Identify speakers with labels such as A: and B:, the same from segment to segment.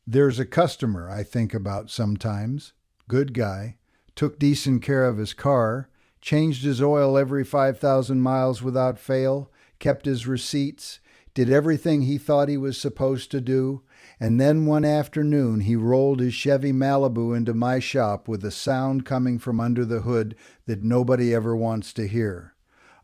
A: There's a customer I think about sometimes. Good guy. Took decent care of his car. Changed his oil every 5,000 miles without fail. Kept his receipts. Did everything he thought he was supposed to do. And then one afternoon he rolled his Chevy Malibu into my shop with a sound coming from under the hood that nobody ever wants to hear.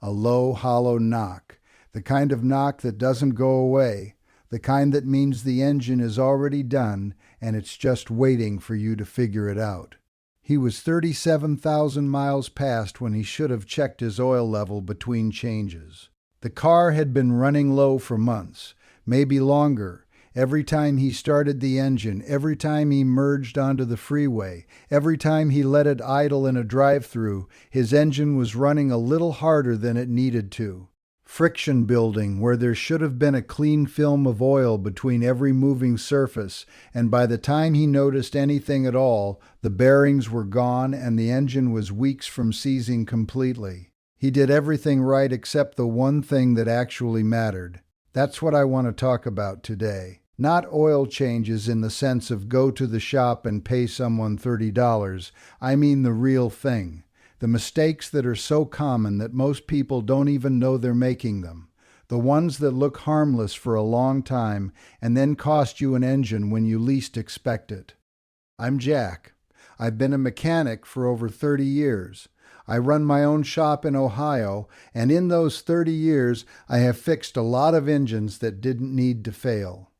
A: A low, hollow knock. The kind of knock that doesn't go away. The kind that means the engine is already done and it's just waiting for you to figure it out. He was 37,000 miles past when he should have checked his oil level between changes. The car had been running low for months, maybe longer. Every time he started the engine, every time he merged onto the freeway, every time he let it idle in a drive-through, his engine was running a little harder than it needed to. Friction building where there should have been a clean film of oil between every moving surface, and by the time he noticed anything at all, the bearings were gone and the engine was weeks from seizing completely. He did everything right except the one thing that actually mattered. That's what I want to talk about today. Not oil changes in the sense of go to the shop and pay someone $30. I mean the real thing. The mistakes that are so common that most people don't even know they're making them. The ones that look harmless for a long time and then cost you an engine when you least expect it. I'm Jack. I've been a mechanic for over 30 years. I run my own shop in Ohio, and in those 30 years, I have fixed a lot of engines that didn't need to fail.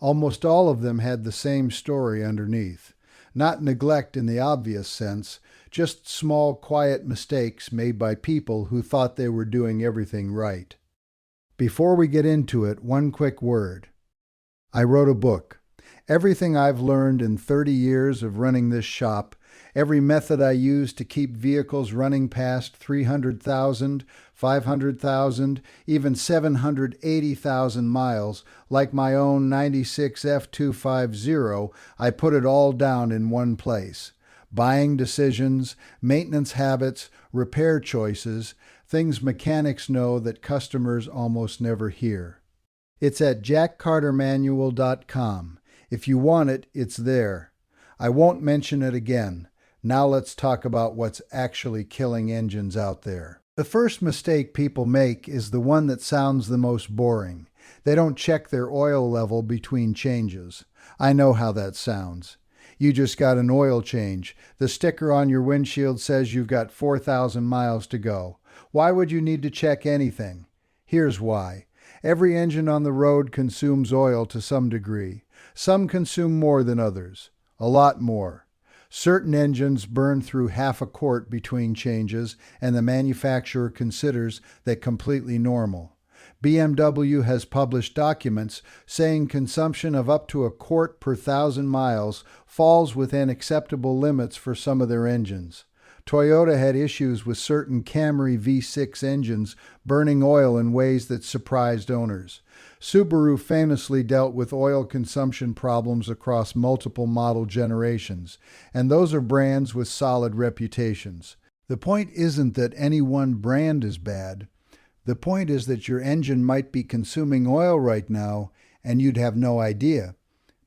A: Almost all of them had the same story underneath. Not neglect in the obvious sense, just small, quiet mistakes made by people who thought they were doing everything right. Before we get into it, one quick word. I wrote a book. Everything I've learned in 30 years of running this shop, every method I use to keep vehicles running past 300,000, 500,000, even 780,000 miles, like my own 96 F250, I put it all down in one place. Buying decisions, maintenance habits, repair choices, things mechanics know that customers almost never hear. It's at jackcartermanual.com. If you want it, it's there. I won't mention it again. Now let's talk about what's actually killing engines out there. The first mistake people make is the one that sounds the most boring. They don't check their oil level between changes. I know how that sounds. You just got an oil change. The sticker on your windshield says you've got 4,000 miles to go. Why would you need to check anything? Here's why. Every engine on the road consumes oil to some degree. Some consume more than others. A lot more. Certain engines burn through half a quart between changes, and the manufacturer considers that completely normal. BMW has published documents saying consumption of up to a quart per 1,000 miles falls within acceptable limits for some of their engines. Toyota had issues with certain Camry V6 engines burning oil in ways that surprised owners. Subaru famously dealt with oil consumption problems across multiple model generations, and those are brands with solid reputations. The point isn't that any one brand is bad. The point is that your engine might be consuming oil right now and you'd have no idea,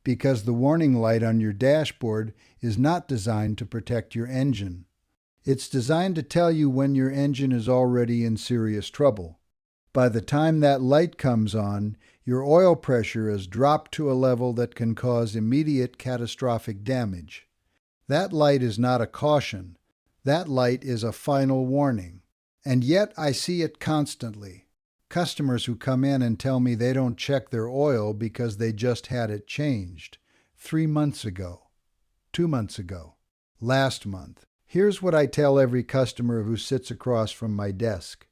A: because the warning light on your dashboard is not designed to protect your engine. It's designed to tell you when your engine is already in serious trouble. By the time that light comes on, your oil pressure has dropped to a level that can cause immediate catastrophic damage. That light is not a caution. That light is a final warning. And yet I see it constantly. Customers who come in and tell me they don't check their oil because they just had it changed 3 months ago, 2 months ago, last month. Here's what I tell every customer who sits across from my desk.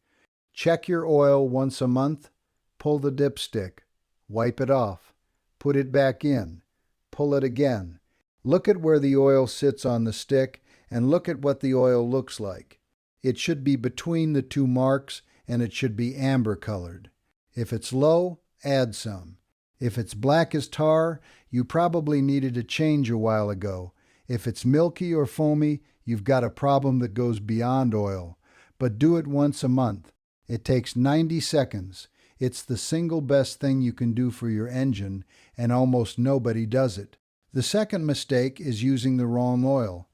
A: Check your oil once a month, pull the dipstick, wipe it off, put it back in, pull it again. Look at where the oil sits on the stick and look at what the oil looks like. It should be between the two marks and it should be amber colored. If it's low, add some. If it's black as tar, you probably needed a change a while ago. If it's milky or foamy, you've got a problem that goes beyond oil. But do it once a month. It takes 90 seconds. It's the single best thing you can do for your engine, and almost nobody does it. The second mistake is using the wrong oil.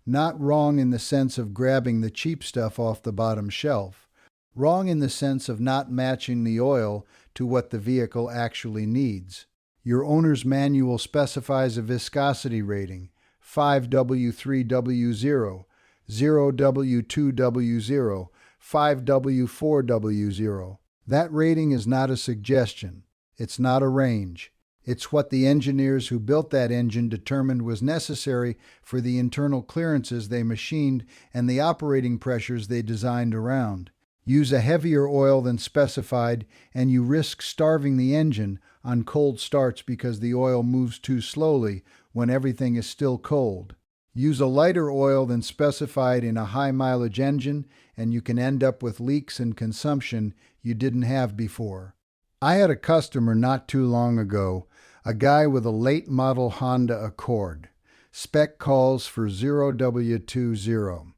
A: Not wrong in the sense of grabbing the cheap stuff off the bottom shelf. Wrong in the sense of not matching the oil to what the vehicle actually needs. Your owner's manual specifies a viscosity rating, 5W3W0, 0W2W0, 5W4W0. That rating is not a suggestion. It's not a range. It's what the engineers who built that engine determined was necessary for the internal clearances they machined and the operating pressures they designed around. Use a heavier oil than specified, and you risk starving the engine on cold starts because the oil moves too slowly when everything is still cold. Use a lighter oil than specified in a high-mileage engine, and you can end up with leaks and consumption you didn't have before. I had a customer not too long ago, a guy with a late-model Honda Accord. Spec calls for 0W20.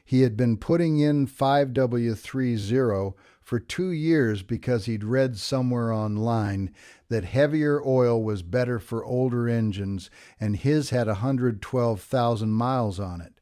A: He had been putting in 5W30 for 2 years because he'd read somewhere online that heavier oil was better for older engines, and his had 112,000 miles on it.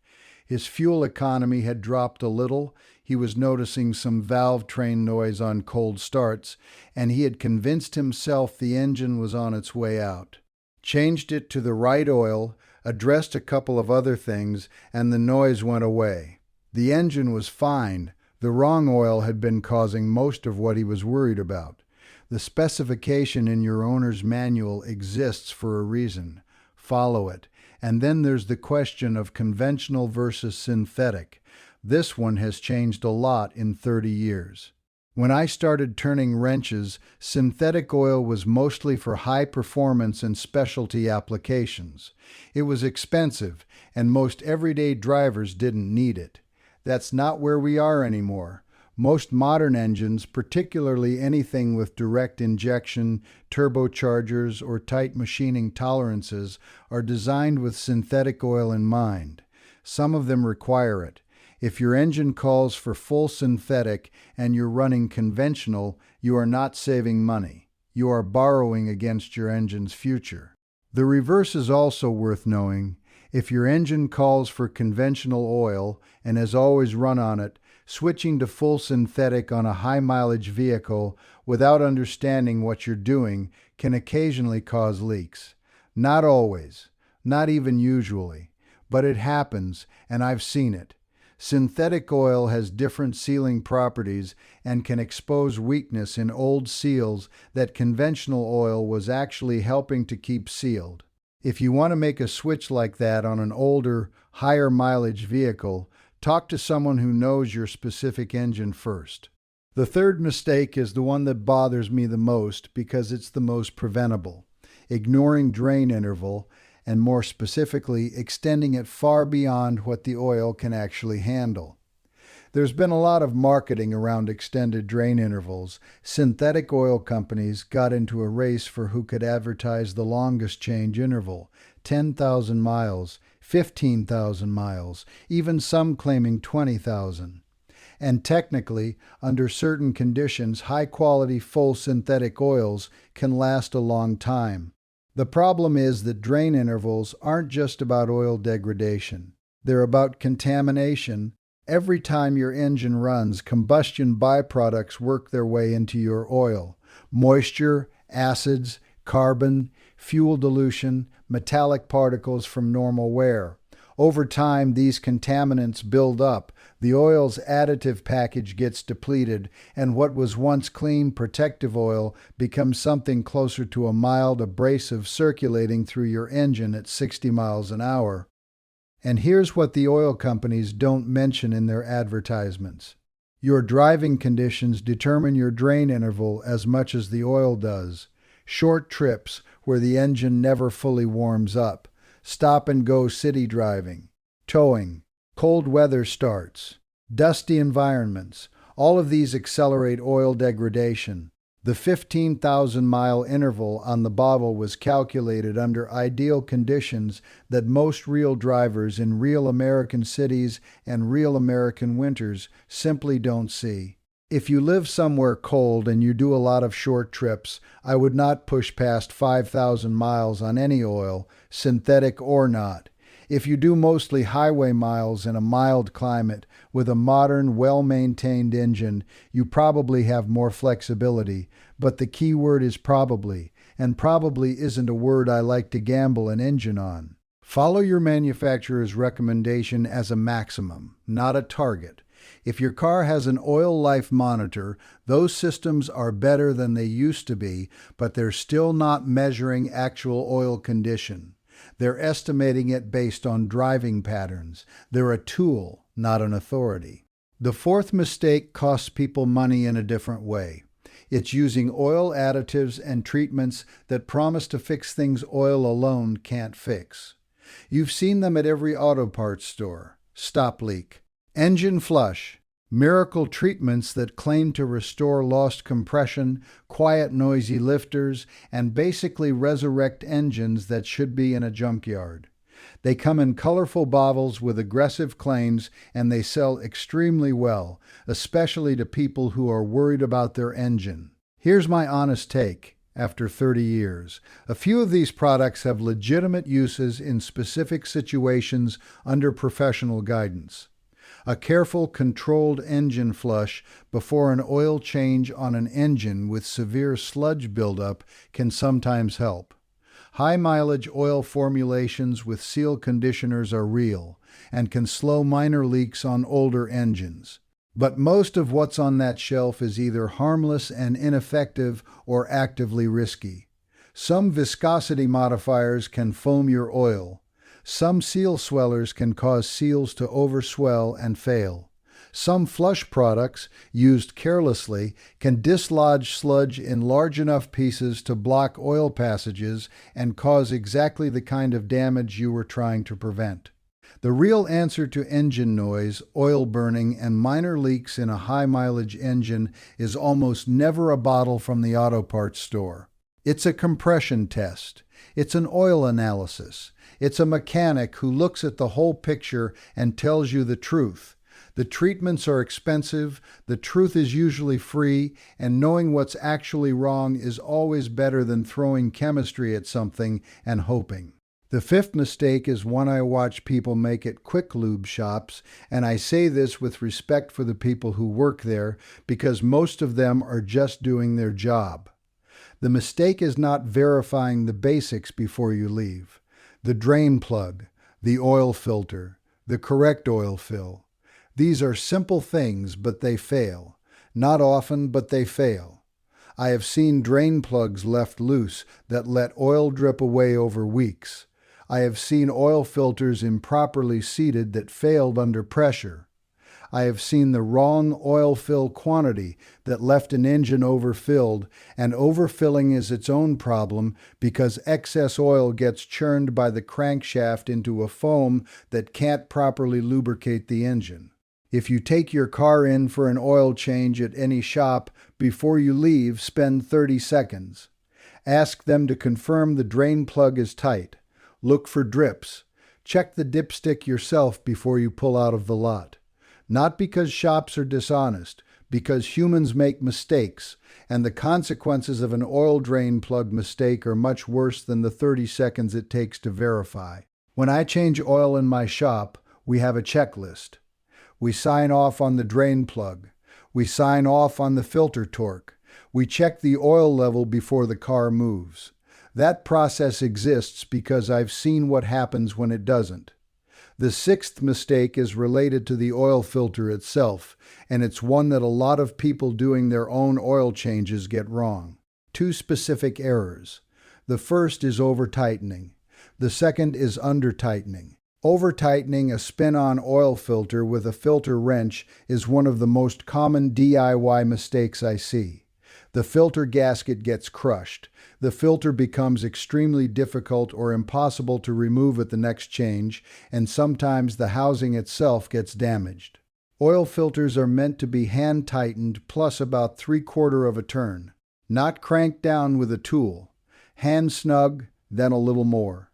A: His fuel economy had dropped a little, he was noticing some valve train noise on cold starts, and he had convinced himself the engine was on its way out. Changed it to the right oil, addressed a couple of other things, and the noise went away. The engine was fine. The wrong oil had been causing most of what he was worried about. The specification in your owner's manual exists for a reason. Follow it. And then there's the question of conventional versus synthetic. This one has changed a lot in 30 years. When I started turning wrenches, synthetic oil was mostly for high performance and specialty applications. It was expensive, and most everyday drivers didn't need it. That's not where we are anymore. Most modern engines, particularly anything with direct injection, turbochargers, or tight machining tolerances, are designed with synthetic oil in mind. Some of them require it. If your engine calls for full synthetic and you're running conventional, you are not saving money. You are borrowing against your engine's future. The reverse is also worth knowing. If your engine calls for conventional oil and has always run on it, switching to full synthetic on a high-mileage vehicle without understanding what you're doing can occasionally cause leaks. Not always, not even usually, but it happens, and I've seen it. Synthetic oil has different sealing properties and can expose weakness in old seals that conventional oil was actually helping to keep sealed. If you want to make a switch like that on an older, higher mileage vehicle, talk to someone who knows your specific engine first. The third mistake is the one that bothers me the most because it's the most preventable: ignoring drain interval, and more specifically, extending it far beyond what the oil can actually handle. There's been a lot of marketing around extended drain intervals. Synthetic oil companies got into a race for who could advertise the longest change interval, 10,000 miles, 15,000 miles, even some claiming 20,000. And technically, under certain conditions, high-quality full synthetic oils can last a long time. The problem is that drain intervals aren't just about oil degradation. They're about contamination. Every time your engine runs, combustion byproducts work their way into your oil. Moisture, acids, carbon, fuel dilution, metallic particles from normal wear. Over time, these contaminants build up. The oil's additive package gets depleted, and what was once clean, protective oil becomes something closer to a mild, abrasive circulating through your engine at 60 miles an hour. And here's what the oil companies don't mention in their advertisements. Your driving conditions determine your drain interval as much as the oil does. Short trips where the engine never fully warms up. Stop-and-go city driving. Towing. Cold weather starts. Dusty environments. All of these accelerate oil degradation. The 15,000-mile interval on the bottle was calculated under ideal conditions that most real drivers in real American cities and real American winters simply don't see. If you live somewhere cold and you do a lot of short trips, I would not push past 5,000 miles on any oil, synthetic or not. If you do mostly highway miles in a mild climate with a modern, well-maintained engine, you probably have more flexibility, but the key word is probably, and probably isn't a word I like to gamble an engine on. Follow your manufacturer's recommendation as a maximum, not a target. If your car has an oil life monitor, those systems are better than they used to be, but they're still not measuring actual oil condition. They're estimating it based on driving patterns. They're a tool, not an authority. The fourth mistake costs people money in a different way. It's using oil additives and treatments that promise to fix things oil alone can't fix. You've seen them at every auto parts store. Stop leak, engine flush, miracle treatments that claim to restore lost compression, quiet noisy lifters, and basically resurrect engines that should be in a junkyard. They come in colorful bottles with aggressive claims, and they sell extremely well, especially to people who are worried about their engine. Here's my honest take. After 30 years, a few of these products have legitimate uses in specific situations under professional guidance. A careful, controlled engine flush before an oil change on an engine with severe sludge buildup can sometimes help. High-mileage oil formulations with seal conditioners are real and can slow minor leaks on older engines. But most of what's on that shelf is either harmless and ineffective or actively risky. Some viscosity modifiers can foam your oil. Some seal swellers can cause seals to overswell and fail. Some flush products, used carelessly, can dislodge sludge in large enough pieces to block oil passages and cause exactly the kind of damage you were trying to prevent. The real answer to engine noise, oil burning, and minor leaks in a high-mileage engine is almost never a bottle from the auto parts store. It's a compression test. It's an oil analysis. It's a mechanic who looks at the whole picture and tells you the truth. The treatments are expensive, the truth is usually free, and knowing what's actually wrong is always better than throwing chemistry at something and hoping. The fifth mistake is one I watch people make at quick lube shops, and I say this with respect for the people who work there because most of them are just doing their job. The mistake is not verifying the basics before you leave. The drain plug, the oil filter, the correct oil fill. These are simple things, but they fail. Not often, but they fail. I have seen drain plugs left loose that let oil drip away over weeks. I have seen oil filters improperly seated that failed under pressure. I have seen the wrong oil fill quantity that left an engine overfilled, and overfilling is its own problem because excess oil gets churned by the crankshaft into a foam that can't properly lubricate the engine. If you take your car in for an oil change at any shop, before you leave, spend 30 seconds. Ask them to confirm the drain plug is tight. Look for drips. Check the dipstick yourself before you pull out of the lot. Not because shops are dishonest, because humans make mistakes, and the consequences of an oil drain plug mistake are much worse than the 30 seconds it takes to verify. When I change oil in my shop, we have a checklist. We sign off on the drain plug. We sign off on the filter torque. We check the oil level before the car moves. That process exists because I've seen what happens when it doesn't. The sixth mistake is related to the oil filter itself, and it's one that a lot of people doing their own oil changes get wrong. Two specific errors. The first is over-tightening. The second is under-tightening. Over-tightening a spin-on oil filter with a filter wrench is one of the most common DIY mistakes I see. The filter gasket gets crushed. The filter becomes extremely difficult or impossible to remove at the next change, and sometimes the housing itself gets damaged. Oil filters are meant to be hand-tightened plus about 3/4 of a turn. Not cranked down with a tool. Hand snug, then a little more.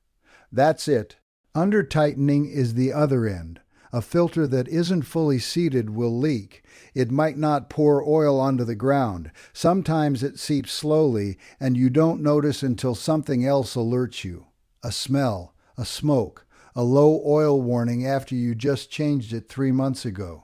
A: That's it. Under-tightening is the other end. A filter that isn't fully seated will leak. It might not pour oil onto the ground. Sometimes it seeps slowly, and you don't notice until something else alerts you. A smell, a smoke, a low oil warning after you just changed it 3 months ago.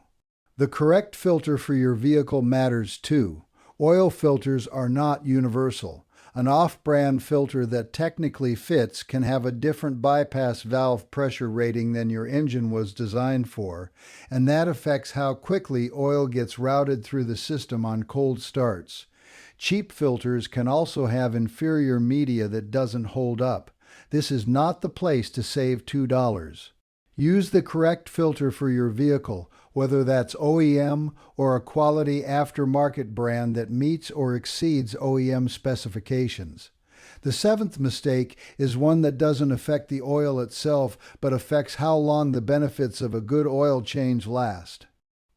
A: The correct filter for your vehicle matters too. Oil filters are not universal. An off-brand filter that technically fits can have a different bypass valve pressure rating than your engine was designed for, and that affects how quickly oil gets routed through the system on cold starts. Cheap filters can also have inferior media that doesn't hold up. This is not the place to save $2. Use the correct filter for your vehicle, whether that's OEM or a quality aftermarket brand that meets or exceeds OEM specifications. The seventh mistake is one that doesn't affect the oil itself, but affects how long the benefits of a good oil change last.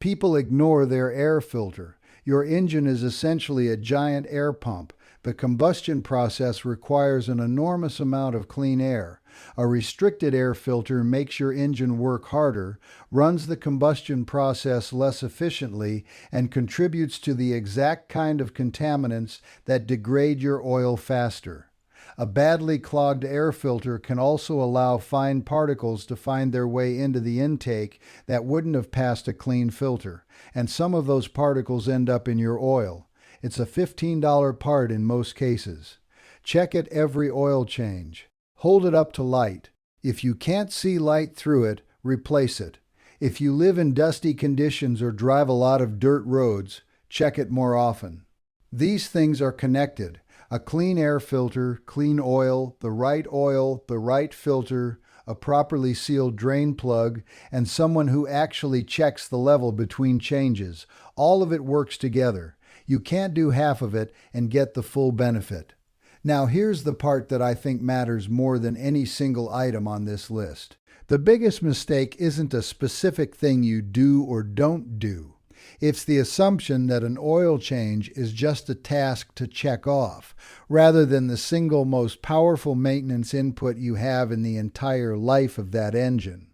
A: People ignore their air filter. Your engine is essentially a giant air pump. The combustion process requires an enormous amount of clean air. A restricted air filter makes your engine work harder, runs the combustion process less efficiently, and contributes to the exact kind of contaminants that degrade your oil faster. A badly clogged air filter can also allow fine particles to find their way into the intake that wouldn't have passed a clean filter, and some of those particles end up in your oil. It's a $15 part in most cases. Check it every oil change. Hold it up to light. If you can't see light through it, replace it. If you live in dusty conditions or drive a lot of dirt roads, check it more often. These things are connected. A clean air filter, clean oil, the right filter, a properly sealed drain plug, and someone who actually checks the level between changes. All of it works together. You can't do half of it and get the full benefit. Now here's the part that I think matters more than any single item on this list. The biggest mistake isn't a specific thing you do or don't do. It's the assumption that an oil change is just a task to check off, rather than the single most powerful maintenance input you have in the entire life of that engine.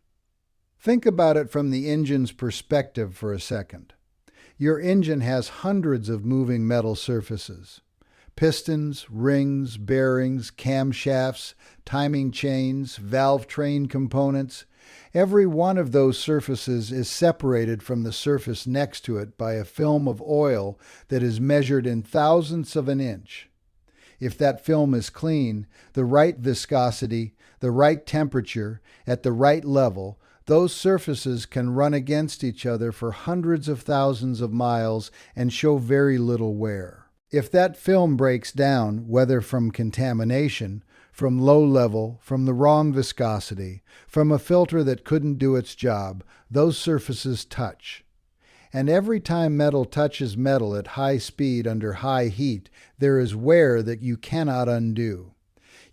A: Think about it from the engine's perspective for a second. Your engine has hundreds of moving metal surfaces. Pistons, rings, bearings, camshafts, timing chains, valve train components. Every one of those surfaces is separated from the surface next to it by a film of oil that is measured in thousandths of an inch. If that film is clean, the right viscosity, the right temperature, at the right level, those surfaces can run against each other for hundreds of thousands of miles and show very little wear. If that film breaks down, whether from contamination, from low level, from the wrong viscosity, from a filter that couldn't do its job, those surfaces touch. And every time metal touches metal at high speed under high heat, there is wear that you cannot undo.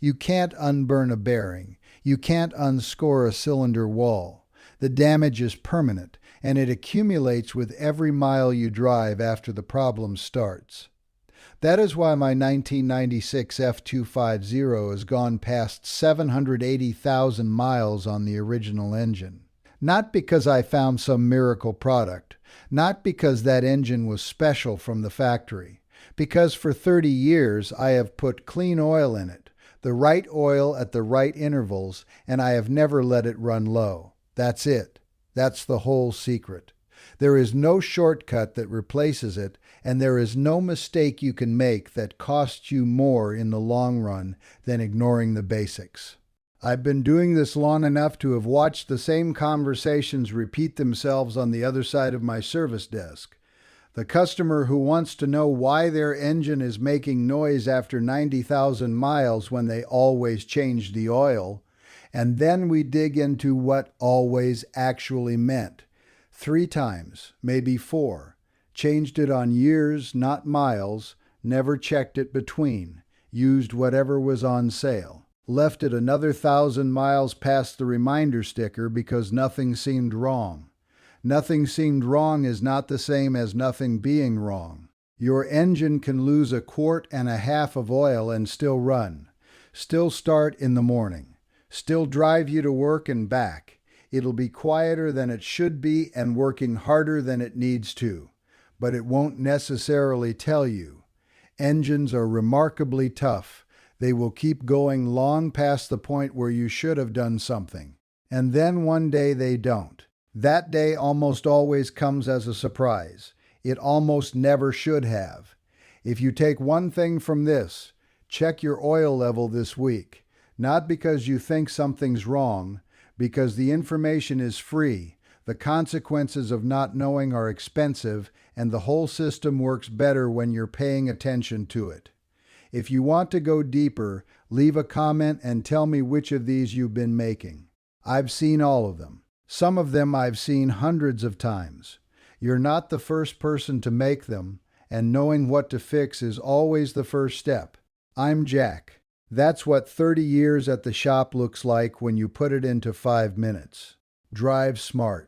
A: You can't unburn a bearing. You can't unscore a cylinder wall. The damage is permanent, and it accumulates with every mile you drive after the problem starts. That is why my 1996 F250 has gone past 780,000 miles on the original engine. Not because I found some miracle product, not because that engine was special from the factory, because for 30 years I have put clean oil in it, the right oil at the right intervals, and I have never let it run low. That's it. That's the whole secret. There is no shortcut that replaces it, and there is no mistake you can make that costs you more in the long run than ignoring the basics. I've been doing this long enough to have watched the same conversations repeat themselves on the other side of my service desk. The customer who wants to know why their engine is making noise after 90,000 miles when they always changed the oil, and then we dig into what always actually meant. 3 times, maybe 4. Changed it on years, not miles, never checked it between, used whatever was on sale. Left it another 1,000 miles past the reminder sticker because nothing seemed wrong. Nothing seemed wrong is not the same as nothing being wrong. Your engine can lose 1.5 quarts of oil and still run, still start in the morning, still drive you to work and back. It'll be quieter than it should be and working harder than it needs to, but it won't necessarily tell you. Engines are remarkably tough. They will keep going long past the point where you should have done something. And then one day they don't. That day almost always comes as a surprise. It almost never should have. If you take one thing from this, check your oil level this week. Not because you think something's wrong, because the information is free. The consequences of not knowing are expensive, and the whole system works better when you're paying attention to it. If you want to go deeper, leave a comment and tell me which of these you've been making. I've seen all of them. Some of them I've seen hundreds of times. You're not the first person to make them, and knowing what to fix is always the first step. I'm Jack. That's what 30 years at the shop looks like when you put it into 5 minutes. Drive smart.